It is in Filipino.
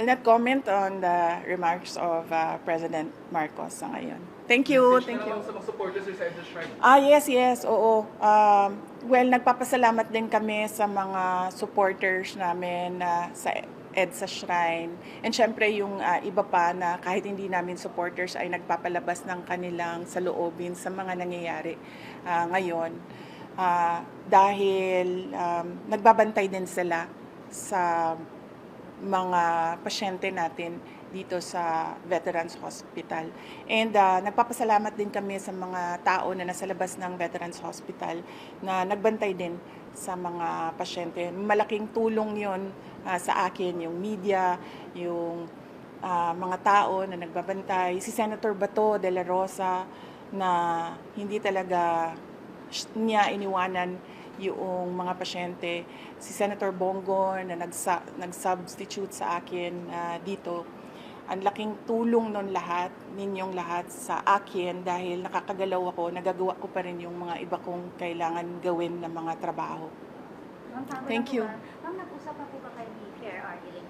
not comment on the remarks of President Marcos sa ngayon. Thank you. Thank you. Sa mga supporters sa EDSA Shrine. Yes, oo. Well, nagpapasalamat din kami sa mga supporters namin sa EDSA Shrine. And syempre yung iba pa na kahit hindi namin supporters ay nagpapalabas ng kanilang saloobin sa mga nangyayari ngayon. Dahil nagbabantay din sila sa mga pasyente natin dito sa Veterans Hospital. And nagpapasalamat din kami sa mga tao na nasa labas ng Veterans Hospital na nagbantay din sa mga pasyente. Malaking tulong yon sa akin, yung media, yung mga tao na nagbabantay. Si Senator Bato de la Rosa na hindi talaga niya iniwanan yung mga pasyente. Si Senator Bongo na nag-substitute sa akin dito. Ang laking tulong nun lahat, ninyong lahat sa akin dahil nakakagalaw ako, nagagawa ko pa rin yung mga iba kong kailangan gawin na mga trabaho. Thank you. Ma'am, nag-usap na po ba kayo ni Claire Ardeling